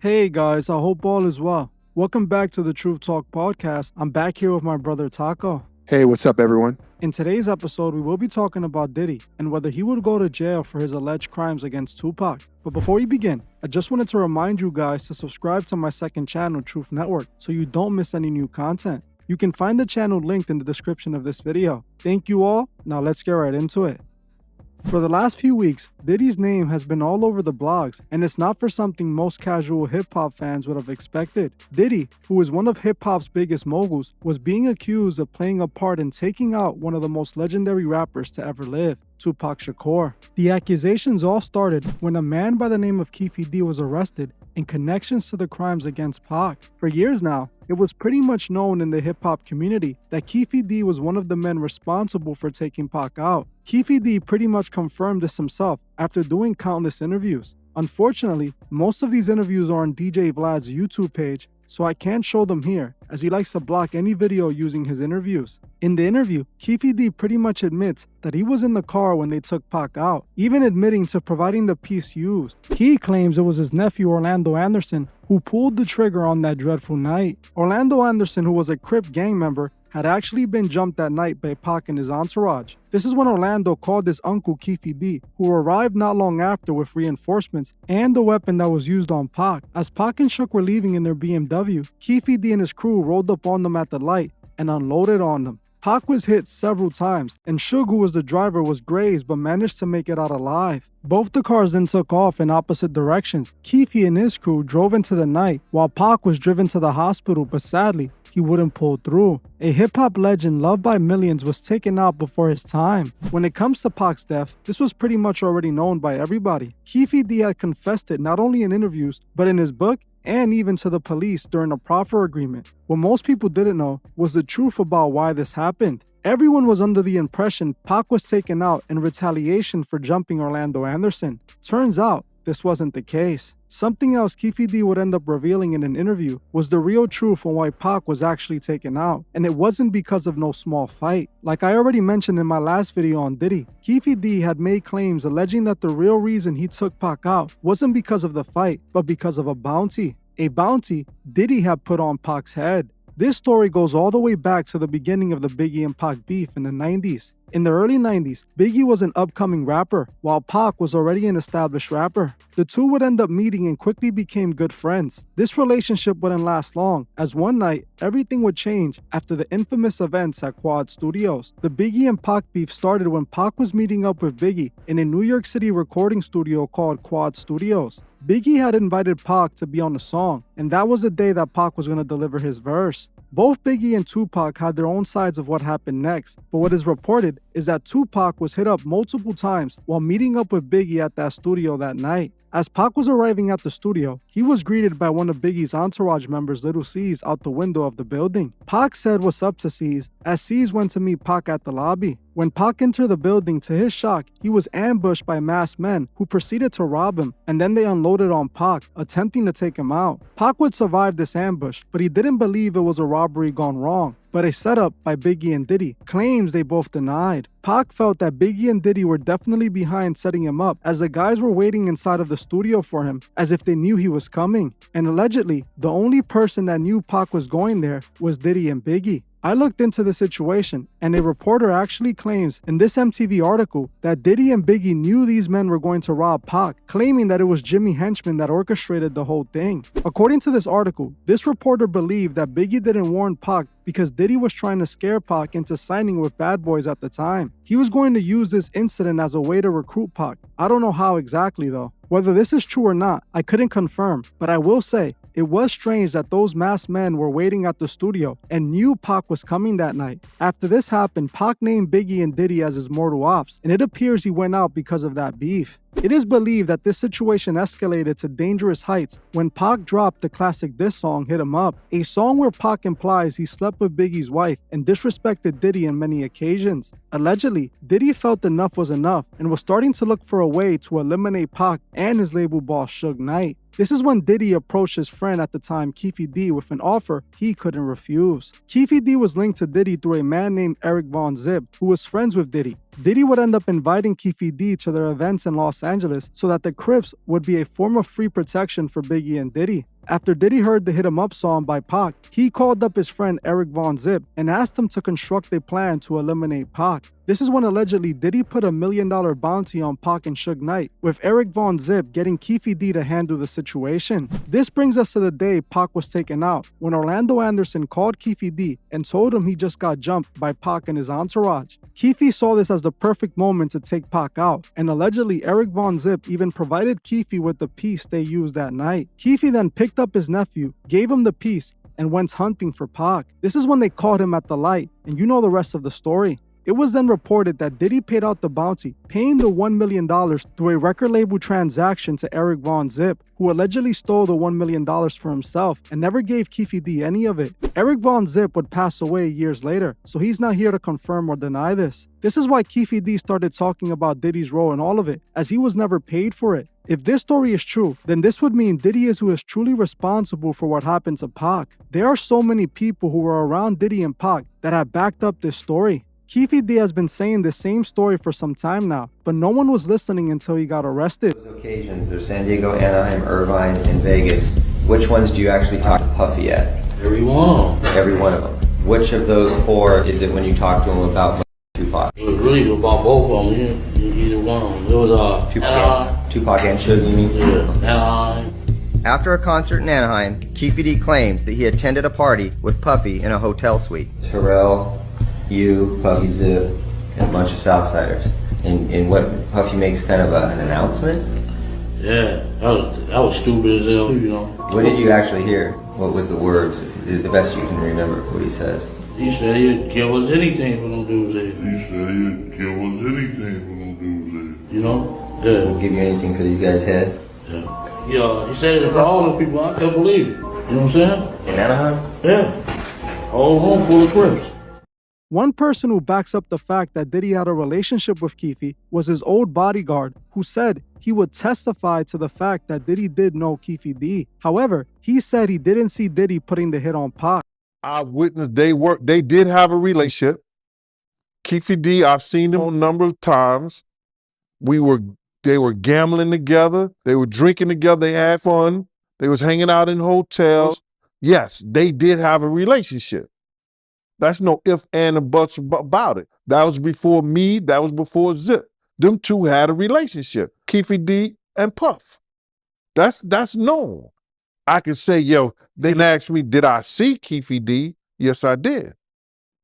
Hey guys, I hope all is well. Welcome back to the Truth Talk podcast. I'm back here with my brother Taco. Hey, what's up, everyone? In today's episode, we will be talking about Diddy and whether he would go to jail for his alleged crimes against Tupac. But before we begin, I just wanted to remind you guys to subscribe to my second channel, Truth Network, so you don't miss any new content. You can find the channel linked in the description of this video. Thank you all. Now let's get right into it. For the last few weeks, Diddy's name has been all over the blogs, and it's not for something most casual hip-hop fans would have expected. Diddy, who is one of hip-hop's biggest moguls, was being accused of playing a part in taking out one of the most legendary rappers to ever live, Tupac Shakur. The accusations all started when a man by the name of Keefe D was arrested in connections to the crimes against Pac. For years now, it was pretty much known in the hip-hop community that Keefe D was one of the men responsible for taking Pac out. Keefe D pretty much confirmed this himself after doing countless interviews. Unfortunately, most of these interviews are on DJ Vlad's YouTube page, so I can't show them here, as he likes to block any video using his interviews. In the interview, Keefe D pretty much admits that he was in the car when they took Pac out, even admitting to providing the piece used. He claims it was his nephew Orlando Anderson who pulled the trigger on that dreadful night. Orlando Anderson, who was a Crip gang member, had actually been jumped that night by Pac and his entourage. This is when Orlando called his uncle Keefe D, who arrived not long after with reinforcements and the weapon that was used on Pac. As Pac and Shook were leaving in their BMW, Keefe D and his crew rolled up on them at the light and unloaded on them. Pac was hit several times, and Suge, who was the driver, was grazed but managed to make it out alive. Both the cars then took off in opposite directions. Keefe and his crew drove into the night, while Pac was driven to the hospital, but sadly, he wouldn't pull through. A hip-hop legend loved by millions was taken out before his time. When it comes to Pac's death, this was pretty much already known by everybody. Keefe D had confessed it not only in interviews, but in his book and even to the police during a proffer agreement. What most people didn't know was the truth about why this happened. Everyone was under the impression Pac was taken out in retaliation for jumping Orlando Anderson. Turns out, this wasn't the case. Something else Keefe D would end up revealing in an interview was the real truth on why Pac was actually taken out, and it wasn't because of no small fight. Like I already mentioned in my last video on Diddy, Keefe D had made claims alleging that the real reason he took Pac out wasn't because of the fight, but because of a bounty. A bounty Diddy had put on Pac's head. This story goes all the way back to the beginning of the Biggie and Pac beef in the 90s. In the early 90s, Biggie was an upcoming rapper, while Pac was already an established rapper. The two would end up meeting and quickly became good friends. This relationship wouldn't last long, as one night, everything would change after the infamous events at Quad Studios. The Biggie and Pac beef started when Pac was meeting up with Biggie in a New York City recording studio called Quad Studios. Biggie had invited Pac to be on the song, and that was the day that Pac was going to deliver his verse. Both Biggie and Tupac had their own sides of what happened next, but what is reported is that Tupac was hit up multiple times while meeting up with Biggie at that studio that night. As Pac was arriving at the studio, he was greeted by one of Biggie's entourage members, Little C's, out the window of the building. Pac said what's up to C's, as C's went to meet Pac at the lobby. When Pac entered the building, to his shock, he was ambushed by masked men who proceeded to rob him, and then they unloaded on Pac, attempting to take him out. Pac would survive this ambush, but he didn't believe it was a robbery gone wrong, but a setup by Biggie and Diddy, claims they both denied. Pac felt that Biggie and Diddy were definitely behind setting him up, as the guys were waiting inside of the studio for him, as if they knew he was coming. And allegedly, the only person that knew Pac was going there was Diddy and Biggie. I looked into the situation, and a reporter actually claims in this MTV article that Diddy and Biggie knew these men were going to rob Pac, claiming that it was Jimmy Henchman that orchestrated the whole thing. According to this article, this reporter believed that Biggie didn't warn Pac because Diddy was trying to scare Pac into signing with Bad Boys at the time. He was going to use this incident as a way to recruit Pac. I don't know how exactly though. Whether this is true or not, I couldn't confirm, but I will say, it was strange that those masked men were waiting at the studio and knew Pac was coming that night. After this happened, Pac named Biggie and Diddy as his mortal ops, and it appears he went out because of that beef. It is believed that this situation escalated to dangerous heights when Pac dropped the classic This Song Hit 'Em Up, a song where Pac implies he slept with Biggie's wife and disrespected Diddy on many occasions. Allegedly, Diddy felt enough was enough and was starting to look for a way to eliminate Pac and his label boss Suge Knight. This is when Diddy approached his friend at the time, Keefe D, with an offer he couldn't refuse. Keefe D was linked to Diddy through a man named Eric Von Zip, who was friends with Diddy. Diddy would end up inviting Keefe D to their events in Los Angeles so that the Crips would be a form of free protection for Biggie and Diddy. After Diddy heard the Hit 'Em Up song by Pac, he called up his friend Eric Von Zip and asked him to construct a plan to eliminate Pac. This is when allegedly Diddy put $1 million bounty on Pac and Suge Knight, with Eric Von Zip getting Keefe D to handle the situation. This brings us to the day Pac was taken out, when Orlando Anderson called Keefe D and told him he just got jumped by Pac and his entourage. Keefe saw this as the perfect moment to take Pac out, and allegedly Eric Von Zip even provided Keefe with the piece they used that night. Keefe then picked up his nephew, gave him the piece, and went hunting for Pac. This is when they caught him at the light, and you know the rest of the story. It was then reported that Diddy paid out the bounty, paying the $1 million through a record label transaction to Eric Von Zip, who allegedly stole the $1 million for himself and never gave Keefe D any of it. Eric Von Zip would pass away years later, so he's not here to confirm or deny this. This is why Keefe D started talking about Diddy's role in all of it, as he was never paid for it. If this story is true, then this would mean Diddy is who is truly responsible for what happened to Pac. There are so many people who were around Diddy and Pac that have backed up this story. Keefe D has been saying the same story for some time now, but no one was listening until he got arrested. Those occasions are San Diego, Anaheim, Irvine, and Vegas. Which ones do you actually talk to Puffy at? Every one. Every one of them. Which of those four is it when you talk to him about Tupac? It was really about both of them. Either one. It was Tupac and Suge, you mean? Yeah, Anaheim. After a concert in Anaheim, Keefe D claims that he attended a party with Puffy in a hotel suite. Terrell, you, Puffy Zip, and a bunch of Southsiders. And what Puffy makes kind of an announcement? Yeah, that was stupid as hell, you know. What did you actually hear? What was the words? The best you can remember what he says. He said he'd give us anything for them dudes there. He said he'd give us anything for them dudes there. You know? Yeah. He'll give you anything for these guys' head? Yeah. Yeah, he said it for all the people. I couldn't believe it. You know what I'm saying? In Anaheim? Yeah. Whole home full of Crips. One person who backs up the fact that Diddy had a relationship with Keefe was his old bodyguard, who said he would testify to the fact that Diddy did know Keefe D. However, he said he didn't see Diddy putting the hit on Pac. I witnessed they did have a relationship. Keefe D, I've seen them a number of times. They were gambling together, they were drinking together, they had fun, they was hanging out in hotels. Yes, they did have a relationship. That's no ifs, and a buts about it. That was before me, that was before Zip. Them two had a relationship, Keefe D and Puff. That's known. I could say, yo, they asked me, did I see Keefe D? Yes, I did.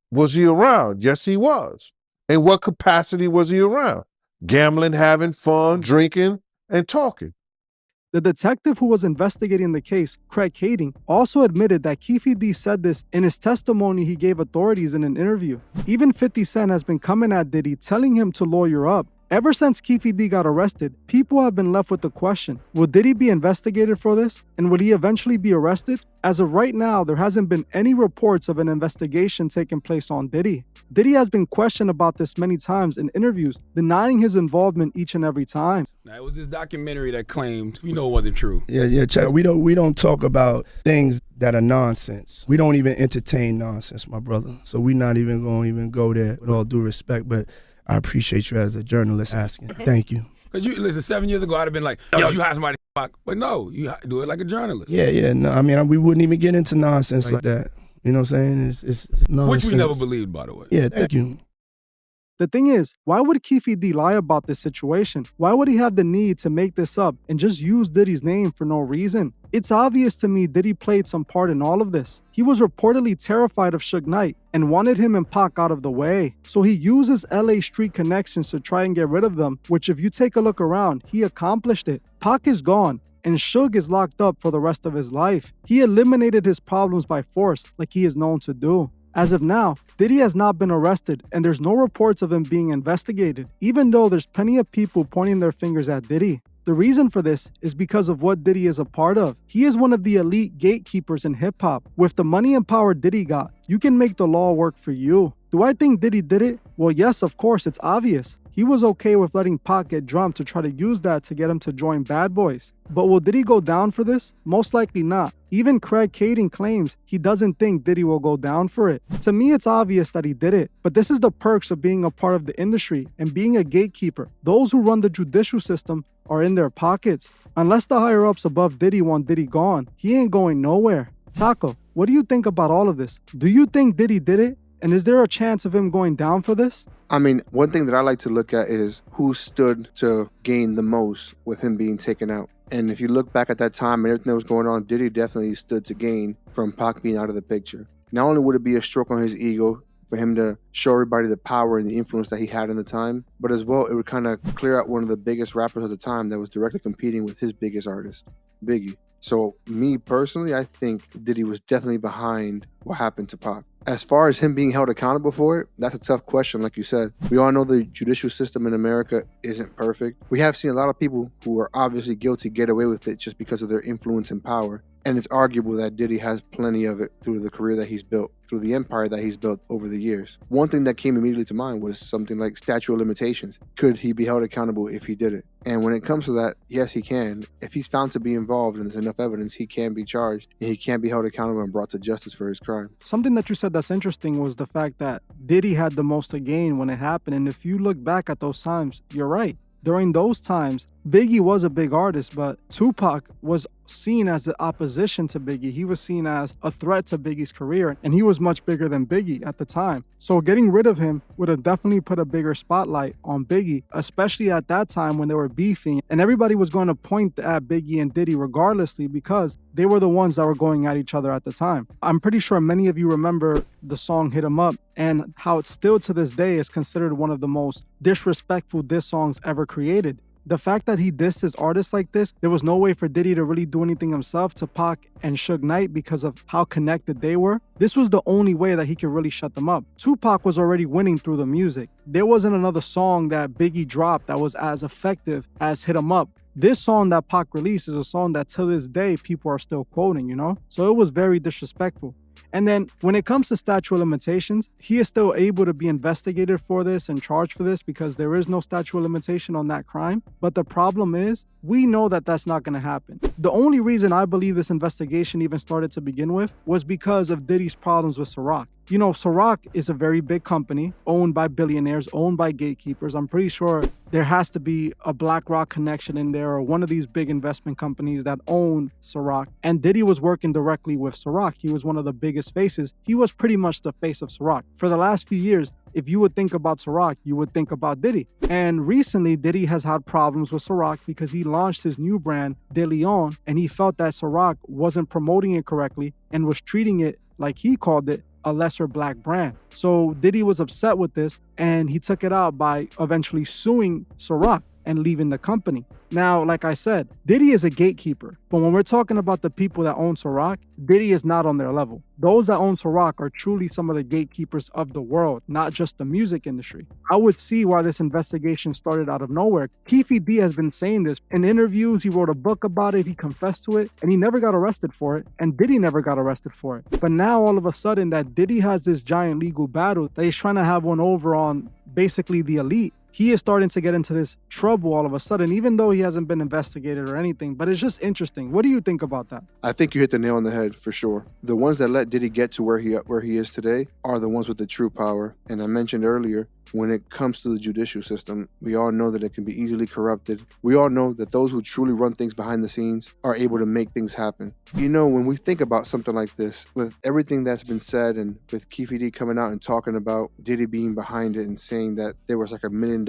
Was he around? Yes, he was. In what capacity was he around? Gambling, having fun, drinking, and talking. The detective who was investigating the case, Craig Kading, also admitted that Keefe D said this in his testimony he gave authorities in an interview. Even 50 Cent has been coming at Diddy, telling him to lawyer up. Ever since Keefe D got arrested, people have been left with the question, will Diddy be investigated for this? And will he eventually be arrested? As of right now, there hasn't been any reports of an investigation taking place on Diddy. Diddy has been questioned about this many times in interviews, denying his involvement each and every time. Now, it was this documentary that claimed, it wasn't true. Yeah, check. We don't talk about things that are nonsense. We don't even entertain nonsense, my brother. So we're not even going to go there with all due respect, but I appreciate you as a journalist asking. Thank you. Because listen, 7 years ago, I'd have been like, yo, you hire somebody to fuck. But no, you do it like a journalist. Yeah, no, I mean, we wouldn't even get into nonsense like that. You know what I'm saying? It's nonsense. Which we never believed, by the way. Yeah, thank you. The thing is, why would Keefe D lie about this situation? Why would he have the need to make this up and just use Diddy's name for no reason? It's obvious to me Diddy played some part in all of this. He was reportedly terrified of Suge Knight and wanted him and Pac out of the way. So he uses LA street connections to try and get rid of them, which if you take a look around, he accomplished it. Pac is gone, and Suge is locked up for the rest of his life. He eliminated his problems by force, like he is known to do. As of now, Diddy has not been arrested, and there's no reports of him being investigated, even though there's plenty of people pointing their fingers at Diddy. The reason for this is because of what Diddy is a part of. He is one of the elite gatekeepers in hip-hop. With the money and power Diddy got, you can make the law work for you. Do I think Diddy did it? Well, yes, of course, it's obvious. He was okay with letting Pac get drumped to try to use that to get him to join Bad Boys. But will Diddy go down for this? Most likely not. Even Craig Caden claims he doesn't think Diddy will go down for it. To me, it's obvious that he did it. But this is the perks of being a part of the industry and being a gatekeeper. Those who run the judicial system are in their pockets. Unless the higher-ups above Diddy want Diddy gone, he ain't going nowhere. Taco, what do you think about all of this? Do you think Diddy did it? And is there a chance of him going down for this? I mean, one thing that I like to look at is who stood to gain the most with him being taken out. And if you look back at that time and everything that was going on, Diddy definitely stood to gain from Pac being out of the picture. Not only would it be a stroke on his ego for him to show everybody the power and the influence that he had in the time, but as well, it would kind of clear out one of the biggest rappers at the time that was directly competing with his biggest artist, Biggie. So me personally, I think Diddy was definitely behind what happened to Pac. As far as him being held accountable for it, that's a tough question, like you said. We all know the judicial system in America isn't perfect. We have seen a lot of people who are obviously guilty get away with it just because of their influence and power. And it's arguable that Diddy has plenty of it through the career that he's built, through the empire that he's built over the years. One thing that came immediately to mind was something like statute of limitations. Could he be held accountable if he did it? And when it comes to that, yes, he can. If he's found to be involved and there's enough evidence, he can be charged and he can be held accountable and brought to justice for his crime. Something that you said that's interesting was the fact that Diddy had the most to gain when it happened. And if you look back at those times, you're right. During those times, Biggie was a big artist, but Tupac was seen as the opposition to Biggie. He was seen as a threat to Biggie's career, and he was much bigger than Biggie at the time. So getting rid of him would have definitely put a bigger spotlight on Biggie, especially at that time when they were beefing, and everybody was going to point at Biggie and Diddy regardlessly because they were the ones that were going at each other at the time. I'm pretty sure many of you remember the song Hit 'Em Up and how it still to this day is considered one of the most disrespectful diss songs ever created. The fact that he dissed his artists like this, there was no way for Diddy to really do anything himself to Pac and Suge Knight because of how connected they were. This was the only way that he could really shut them up. Tupac was already winning through the music. There wasn't another song that Biggie dropped that was as effective as Hit 'Em Up. This song that Pac released is a song that to this day people are still quoting, you know? So it was very disrespectful. And then when it comes to statute of limitations, he is still able to be investigated for this and charged for this because there is no statute of limitation on that crime. But the problem is, we know that that's not going to happen. The only reason I believe this investigation even started to begin with was because of Diddy's problems with Ciroc. You know, Ciroc is a very big company owned by billionaires, owned by gatekeepers. I'm pretty sure there has to be a BlackRock connection in there or one of these big investment companies that own Ciroc. And Diddy was working directly with Ciroc. He was one of the biggest faces. He was pretty much the face of Ciroc. For the last few years, if you would think about Ciroc, you would think about Diddy. And recently, Diddy has had problems with Ciroc because he launched his new brand, De Leon, and he felt that Ciroc wasn't promoting it correctly and was treating it, like he called it, a lesser black brand. So Diddy was upset with this and he took it out by eventually suing Ciroc and leaving the company. Now, like I said, Diddy is a gatekeeper, but when we're talking about the people that own Ciroc, Diddy is not on their level. Those that own Ciroc are truly some of the gatekeepers of the world, not just the music industry. I would see why this investigation started out of nowhere. Keefe D has been saying this in interviews. He wrote a book about it. He confessed to it, and he never got arrested for it, and Diddy never got arrested for it. But now, all of a sudden, that Diddy has this giant legal battle that he's trying to have one over on basically the elite. He is starting to get into this trouble all of a sudden, even though he hasn't been investigated or anything. But it's just interesting. What do you think about that? I think you hit the nail on the head for sure. The ones that let Diddy get to where he is today are the ones with the true power. And I mentioned earlier, when it comes to the judicial system, we all know that it can be easily corrupted. We all know that those who truly run things behind the scenes are able to make things happen. You know, when we think about something like this, with everything that's been said and with Keefe D coming out and talking about Diddy being behind it and saying that there was like $1 million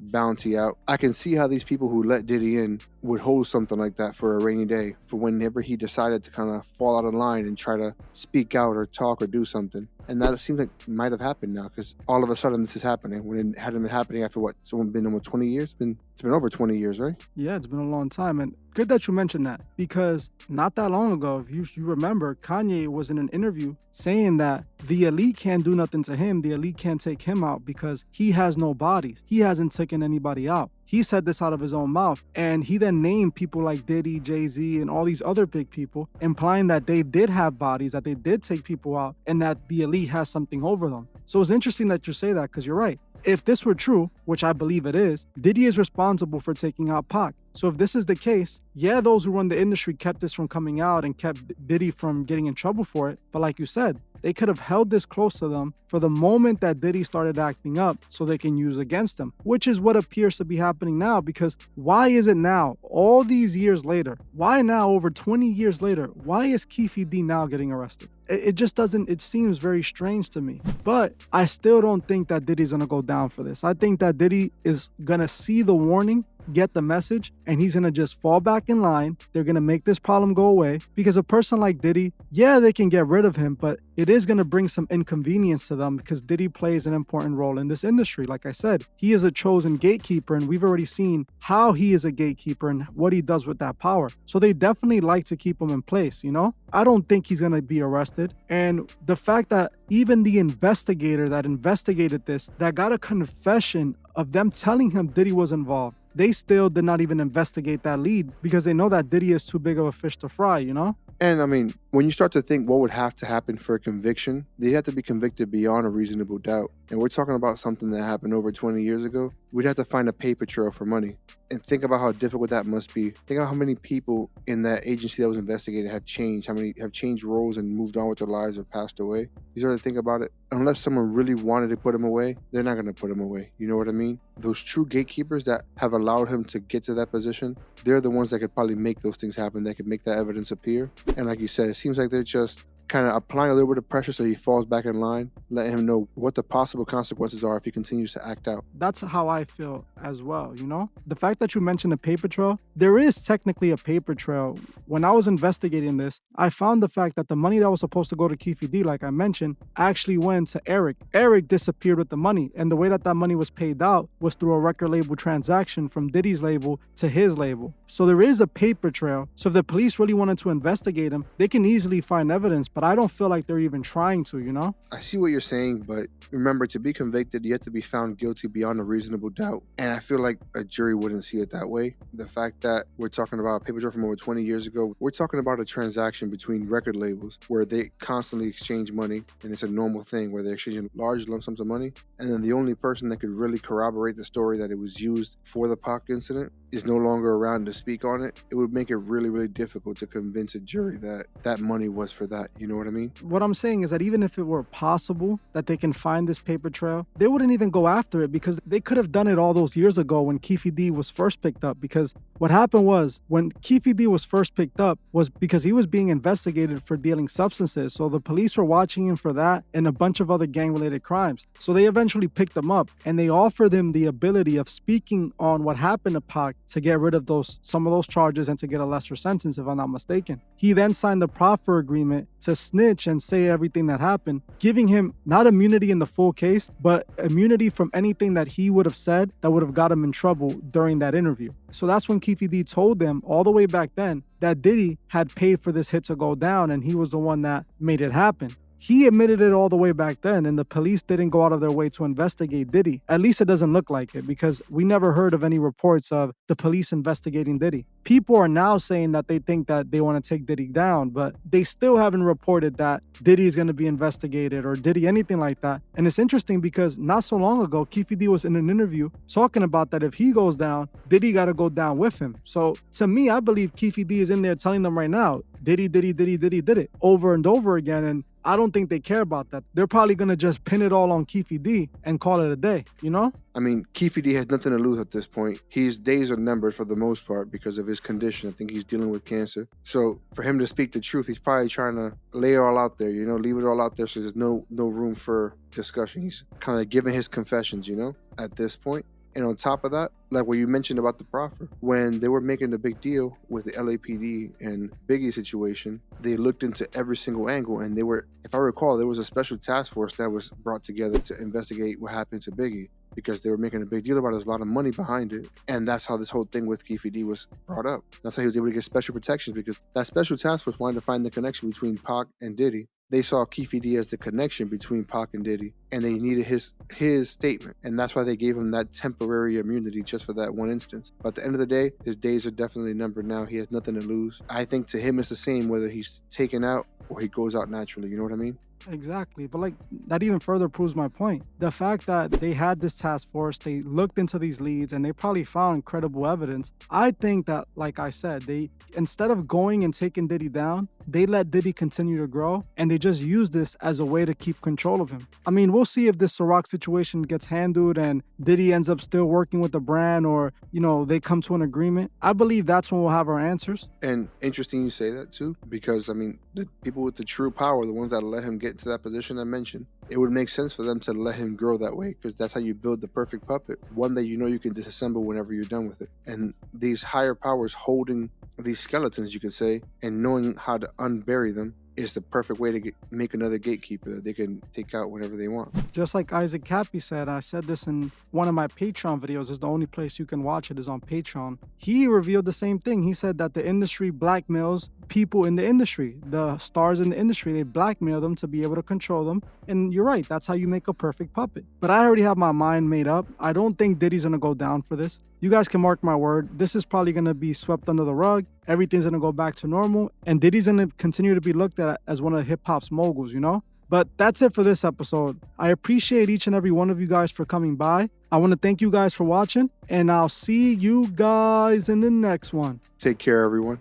bounty out, I can see how these people who let Diddy in would hold something like that for a rainy day, for whenever he decided to kind of fall out of line and try to speak out or talk or do something. And that seems like might have happened now, because all of a sudden this is happening when it hadn't been happening after what? Someone been almost 20 years? It's been over 20 years, right? Yeah, it's been a long time. And good that you mentioned that, because not that long ago, if you remember, Kanye was in an interview saying that the elite can't do nothing to him. The elite can't take him out because he has no bodies. He hasn't taken anybody out. He said this out of his own mouth. And he then named people like Diddy, Jay-Z, and all these other big people, implying that they did have bodies, that they did take people out, and that the elite has something over them. So it's interesting that you say that, because you're right. If this were true, which I believe it is, Diddy is responsible for taking out Pac. So if this is the case, yeah, those who run the industry kept this from coming out and kept Diddy from getting in trouble for it. But like you said, they could have held this close to them for the moment that Diddy started acting up so they can use against him, which is what appears to be happening now. Because why is it now, all these years later, why now, over 20 years later, why is Keefe D now getting arrested? It just doesn't, it seems very strange to me. But I still don't think that Diddy's gonna go down for this. I think that Diddy is gonna see the warning, get the message, and he's gonna just fall back in line. They're gonna make this problem go away, because a person like Diddy, yeah, they can get rid of him, but it is gonna bring some inconvenience to them because Diddy plays an important role in this industry. Like I said, he is a chosen gatekeeper, and we've already seen how he is a gatekeeper and what he does with that power. So they definitely like to keep him in place, you know? I don't think he's gonna be arrested. And the fact that even the investigator that investigated this, that got a confession of them telling him Diddy was involved, they still did not even investigate that lead because they know that Diddy is too big of a fish to fry, you know? And I mean, when you start to think what would have to happen for a conviction, they'd have to be convicted beyond a reasonable doubt. And we're talking about something that happened over 20 years ago. We'd have to find a paper trail for money. And think about how difficult that must be. Think about how many people in that agency that was investigated have changed, how many have changed roles and moved on with their lives or passed away. You sort of think about it. Unless someone really wanted to put him away, they're not going to put him away. You know what I mean? Those true gatekeepers that have allowed him to get to that position, they're the ones that could probably make those things happen, that could make that evidence appear. And like you said, it seems like they're just kind of applying a little bit of pressure so he falls back in line, letting him know what the possible consequences are if he continues to act out. That's how I feel as well, you know? The fact that you mentioned a paper trail, there is technically a paper trail. When I was investigating this, I found the fact that the money that was supposed to go to Keffe D, like I mentioned, actually went to Eric. Eric disappeared with the money, and the way that that money was paid out was through a record label transaction from Diddy's label to his label. So there is a paper trail. So if the police really wanted to investigate him, they can easily find evidence, but I don't feel like they're even trying to, you know? I see what you're saying, but remember, to be convicted, you have to be found guilty beyond a reasonable doubt. And I feel like a jury wouldn't see it that way. The fact that we're talking about a paper trail from over 20 years ago, we're talking about a transaction between record labels where they constantly exchange money, and it's a normal thing where they're exchanging large lump sums of money. And then the only person that could really corroborate the story that it was used for the Pac incident is no longer around to speak on it. It would make it really, really difficult to convince a jury that that money was for that. You know what I mean? What I'm saying is that even if it were possible that they can find this paper trail, they wouldn't even go after it because they could have done it all those years ago when Keffe D was first picked up. Because what happened was when Keffe D was first picked up was because he was being investigated for dealing substances. So the police were watching him for that and a bunch of other gang-related crimes. So they eventually picked him up and they offered him the ability of speaking on what happened to Pac to get rid of some of those charges and to get a lesser sentence, if I'm not mistaken. He then signed the proffer agreement to snitch and say everything that happened, giving him not immunity in the full case, but immunity from anything that he would have said that would have got him in trouble during that interview. So that's when Keefe D told them all the way back then that Diddy had paid for this hit to go down and he was the one that made it happen. He admitted it all the way back then, and the police didn't go out of their way to investigate Diddy. At least it doesn't look like it, because we never heard of any reports of the police investigating Diddy. People are now saying that they think that they want to take Diddy down, but they still haven't reported that Diddy is going to be investigated or Diddy anything like that. And it's interesting because not so long ago, Keefe D was in an interview talking about that if he goes down, Diddy got to go down with him. So to me, I believe Keefe D is in there telling them right now, Diddy did it over and over again. And I don't think they care about that. They're probably going to just pin it all on Keefe D and call it a day, you know? I mean, Keefe D has nothing to lose at this point. His days are numbered for the most part because of his condition. I think he's dealing with cancer. So for him to speak the truth, he's probably trying to lay it all out there, you know, leave it all out there so there's no room for discussion. He's kind of giving his confessions, you know, at this point. And on top of that, like what you mentioned about the proffer, when they were making a big deal with the LAPD and Biggie situation, they looked into every single angle, and they were, if I recall, there was a special task force that was brought together to investigate what happened to Biggie because they were making a big deal about it. There's a lot of money behind it. And that's how this whole thing with Keefe D was brought up. That's how he was able to get special protections, because that special task force wanted to find the connection between Pac and Diddy. They saw Keefe D as the connection between Pac and Diddy, and they needed his statement. And that's why they gave him that temporary immunity just for that one instance. But at the end of the day, his days are definitely numbered now. He has nothing to lose. I think to him it's the same whether he's taken out or he goes out naturally. You know what I mean? Exactly. But like that even further proves my point. The fact that they had this task force, they looked into these leads and they probably found credible evidence. I think that, like I said, they, instead of going and taking Diddy down, they let Diddy continue to grow and they just used this as a way to keep control of him. I mean, we'll see if this Ciroc situation gets handled and Diddy ends up still working with the brand, or, you know, they come to an agreement. I believe that's when we'll have our answers. And interesting you say that too, because I mean, the people with the true power, the ones that let him get to that position I mentioned, it would make sense for them to let him grow that way, because that's how you build the perfect puppet. One that you know you can disassemble whenever you're done with it. And these higher powers holding these skeletons, you could say, and knowing how to unbury them is the perfect way to make another gatekeeper that they can take out whenever they want. Just like Isaac Cappy said, I said this in one of my Patreon videos. It's the only place you can watch it is on Patreon. He revealed the same thing. He said that the industry blackmails people in the industry, the stars in the industry. They blackmail them to be able to control them. And you're right, that's how you make a perfect puppet. But I already have my mind made up. I don't think Diddy's gonna go down for this. You guys can mark my word. This is probably gonna be swept under the rug. Everything's gonna go back to normal. And Diddy's gonna continue to be looked at as one of hip hop's moguls, you know? But that's it for this episode. I appreciate each and every one of you guys for coming by. I want to thank you guys for watching, and I'll see you guys in the next one. Take care, everyone.